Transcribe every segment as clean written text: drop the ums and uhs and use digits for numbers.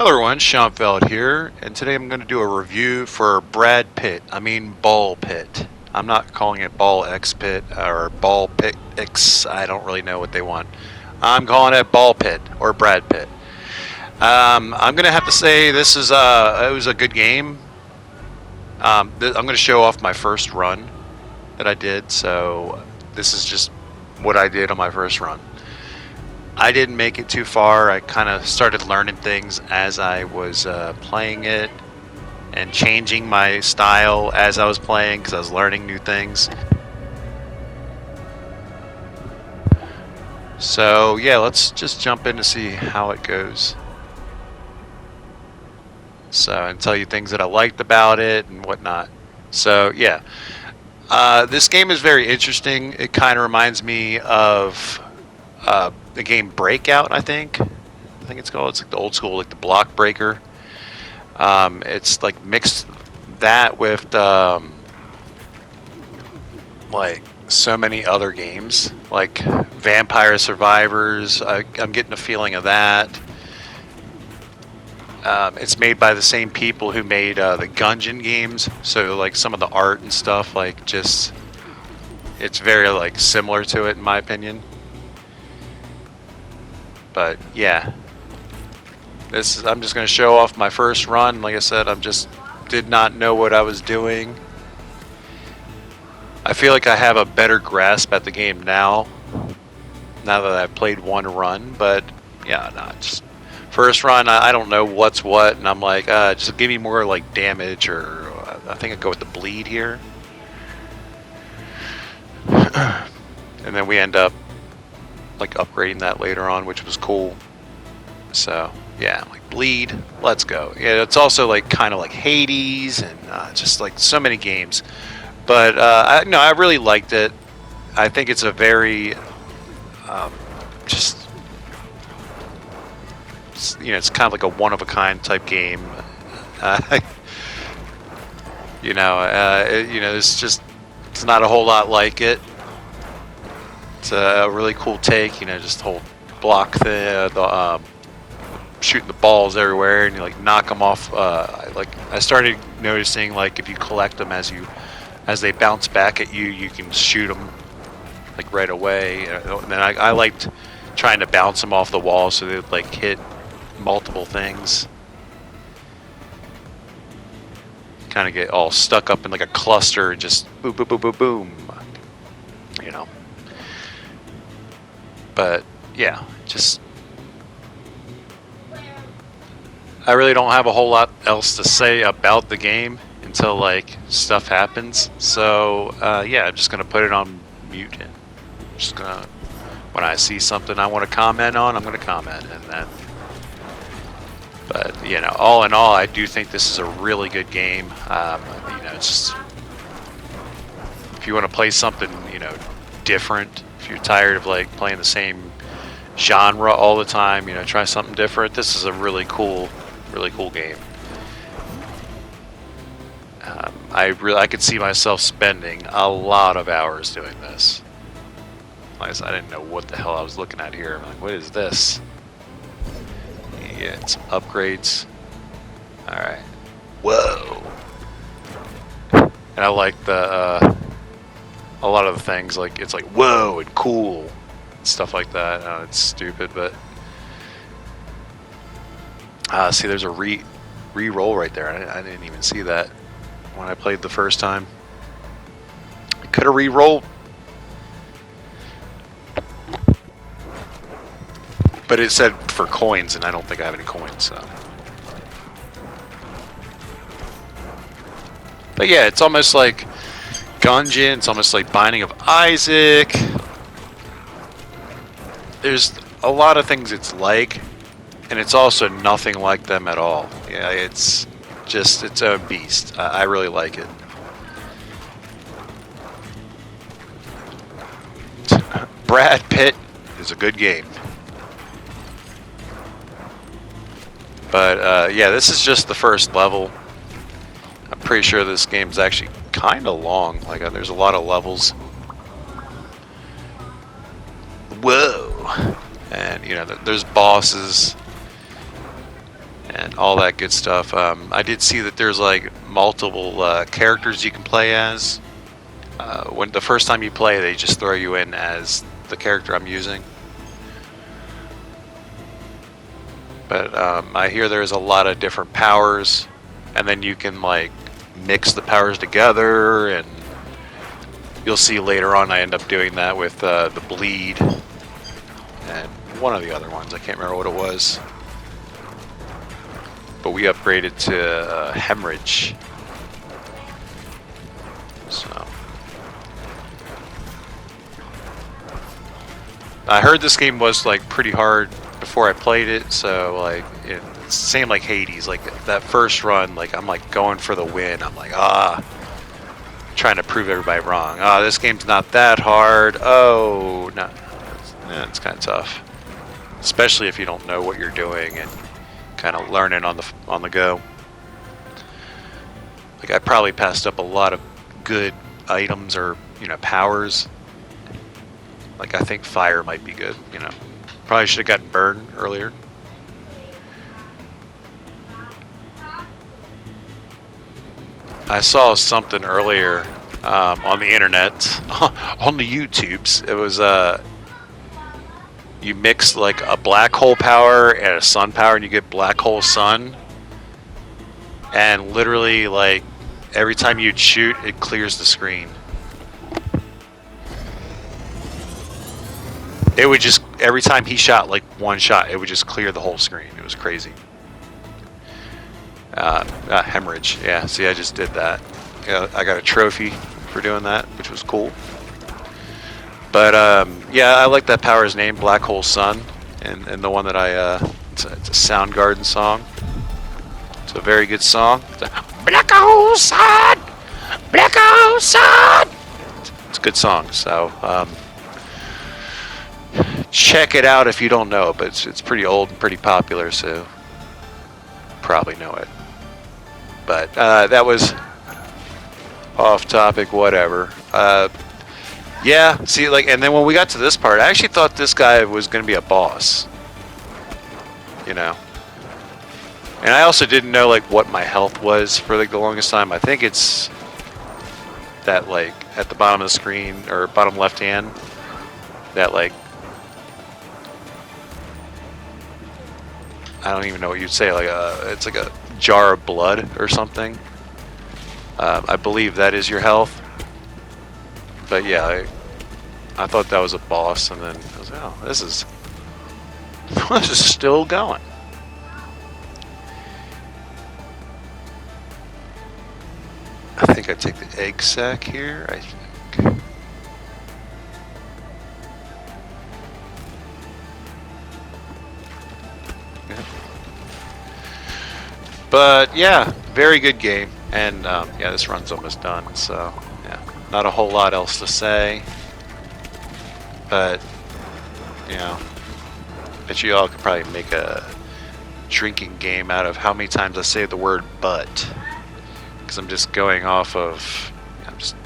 Hello everyone, Seanfeld here, and today I'm going to do a review for Brad Pitt. I mean Ball Pitt. I'm not calling it Ball X Pitt or Ball Pitt X. I don't really know what they want. I'm calling it Ball Pitt or Brad Pitt. I'm going to have to say this is it was a good game. I'm going to show off my first run that I did, so this is just what I did on my first run. I didn't make it too far. I kind of started learning things as I was playing it and changing my style as I was playing because I was learning new things. So yeah, let's just jump in to see how it goes. So and tell you things that I liked about it and whatnot. So yeah, this game is very interesting. It kind of reminds me of the game Breakout, I think it's called. It's like the old school, like the block breaker. It's like mixed that with like so many other games, like Vampire Survivors. I'm getting a feeling of that. It's made by the same people who made the Gungeon games, so like some of the art and stuff, like just it's very like similar to it in my opinion. But yeah, I'm just going to show off my first run. Like I said, did not know what I was doing. I feel like I have a better grasp at the game now that I've played one run. But yeah, no, just first run, I don't know what's what, and I'm like, just give me more like damage, or I think I'd go with the bleed here. And then we end up like upgrading that later on, which was cool. So yeah, like bleed, let's go. Yeah, it's also like kind of like Hades and just like so many games. But I really liked it. I think it's a very it's kind of like a one of a kind type game. It's not a whole lot like it. It's a really cool take, just whole block the shooting the balls everywhere, and you like knock them off. I started noticing like if you collect them as they bounce back at you, you can shoot them like right away. And then I liked trying to bounce them off the wall so they'd like hit multiple things. Kind of get all stuck up in like a cluster and just boom, boom, boom, boom, boom. But yeah, I really don't have a whole lot else to say about the game until like stuff happens. So yeah, I'm just gonna put it on mute, and just gonna, when I see something I want to comment on, I'm gonna comment, and then. But all in all, I do think this is a really good game. It's just if you want to play something different. If you're tired of like playing the same genre all the time, try something different. This is a really cool game. I could see myself spending a lot of hours doing this. Like I said, I didn't know what the hell I was looking at here. I'm like, what is this? Yeah, some upgrades. All right. Whoa. And I like the. A lot of the things, like it's like whoa and cool and stuff like that. It's stupid, but see, there's a re-roll right there. I didn't even see that when I played the first time. I could have re-rolled, but it said for coins, and I don't think I have any coins. So, but yeah, it's almost like Gungeon, it's almost like Binding of Isaac. There's a lot of things it's like, and it's also nothing like them at all. Yeah, it's just its own beast. I really like it. Brad Pitt is a good game. But yeah, this is just the first level. I'm pretty sure this game's actually kind of long. Like there's a lot of levels. Whoa! And there's bosses and all that good stuff. I did see that there's like multiple characters you can play as. When the first time you play, they just throw you in as the character I'm using. But I hear there's a lot of different powers, and then you can like mix the powers together, and you'll see later on I end up doing that with the bleed and one of the other ones. I can't remember what it was. But we upgraded to hemorrhage. So I heard this game was like pretty hard before I played it, so like it's same like Hades. Like that first run, like I'm like going for the win. I'm like trying to prove everybody wrong. This game's not that hard. Oh no, it's kind of tough, especially if you don't know what you're doing and kind of learning on the go. Like I probably passed up a lot of good items or powers. Like I think fire might be good. Probably should have gotten burn earlier. I saw something earlier on the internet, on the YouTubes. It was you mix like a black hole power and a sun power, and you get black hole sun. And literally, like every time you'd shoot, it clears the screen. It would just, every time he shot like one shot, it would just clear the whole screen. It was crazy. Hemorrhage. Yeah, see, I just did that. I got a trophy for doing that, which was cool. But yeah, I like that power's name, Black Hole Sun, and the one that it's a Soundgarden song. It's a very good song. Black Hole Sun, Black Hole Sun. It's a good song. So check it out if you don't know it, but it's pretty old and pretty popular, so probably know it. But that was off topic, whatever. Yeah, see, like, and then when we got to this part, I actually thought this guy was going to be a boss. And I also didn't know, like, what my health was for, like, the longest time. I think it's that, like, at the bottom of the screen, or bottom left hand, that, like, I don't even know what you'd say, like, it's like a jar of blood or something. I believe that is your health. But yeah, I thought that was a boss, and then I was like, oh, this is still going. I think I take the egg sac here. I think. Yeah. But yeah, very good game, and yeah, this run's almost done, so yeah. Not a whole lot else to say, but bet you all could probably make a drinking game out of how many times I say the word "but," because I'm just going off of, I'm just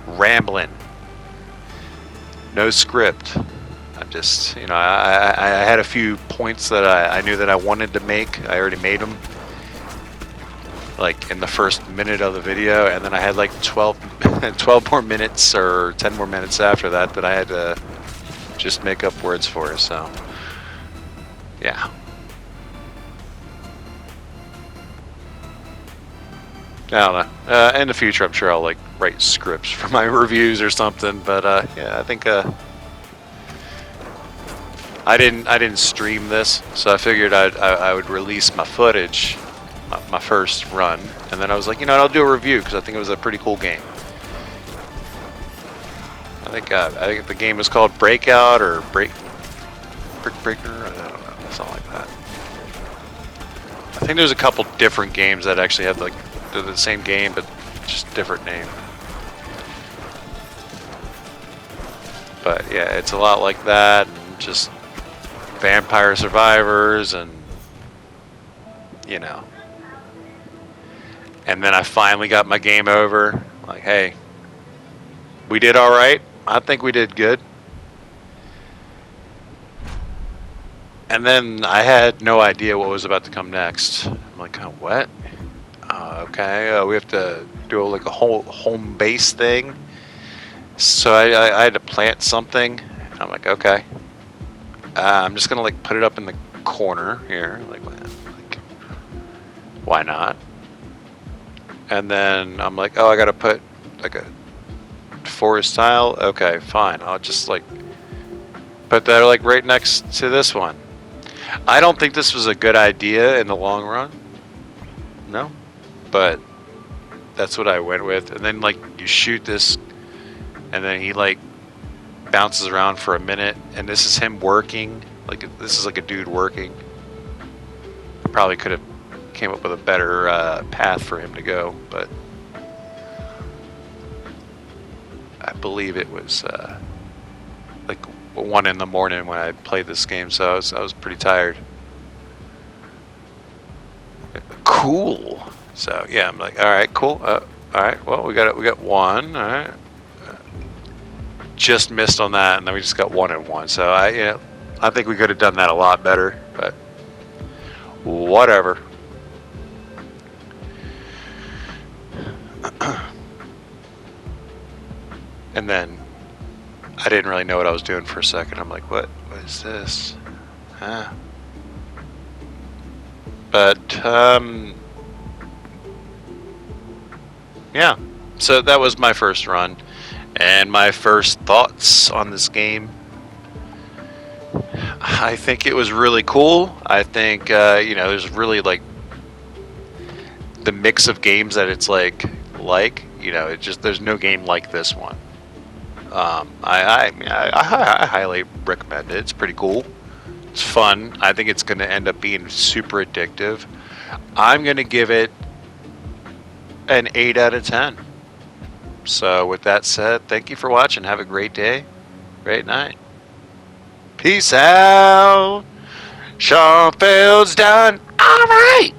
rambling, no script. I'm just, I had a few points that I knew that I wanted to make. I already made them, like in the first minute of the video, and then I had like 12 more minutes or 10 more minutes after that I had to just make up words for. So yeah, I don't know. In the future, I'm sure I'll like write scripts for my reviews or something. But yeah, I think I didn't stream this, so I figured I would release my footage. My first run, and then I was like, I'll do a review because I think it was a pretty cool game. I think the game was called Breakout or Brick Breaker. I don't know, something like that. I think there's a couple different games that actually have like the same game but just different name. But yeah, it's a lot like that, and just vampire survivors, and And then I finally got my game over. Like, hey, we did all right. I think we did good. And then I had no idea what was about to come next. I'm like, oh, what? Okay, we have to do like a whole home base thing. So I had to plant something. I'm like, okay. I'm just gonna like put it up in the corner here. Like, why not? And then I'm like, oh, I gotta put like a forest tile. Okay, fine. I'll just like put that like right next to this one. I don't think this was a good idea in the long run. No, but that's what I went with. And then like you shoot this, and then he like bounces around for a minute, and this is him working. Like this is like a dude working. Probably could have came up with a better path for him to go, but I believe it was like 1 in the morning when I played this game, so I was pretty tired. Cool. So yeah, I'm like, all right, cool. All right, well we got one. All right, just missed on that, and then we just got 1 and 1. So I think we could have done that a lot better, but whatever. And then I didn't really know what I was doing for a second. I'm like, what is this? Huh? But yeah, so that was my first run and my first thoughts on this game. I think it was really cool. I think there's really like the mix of games that it's like it just there's no game like this one. I highly recommend it. It's pretty cool. It's fun. I think it's going to end up being super addictive. I'm going to give it an 8 out of 10. So with that said, thank you for watching. Have a great day, great night. Peace out. Seanfeld's done. All right.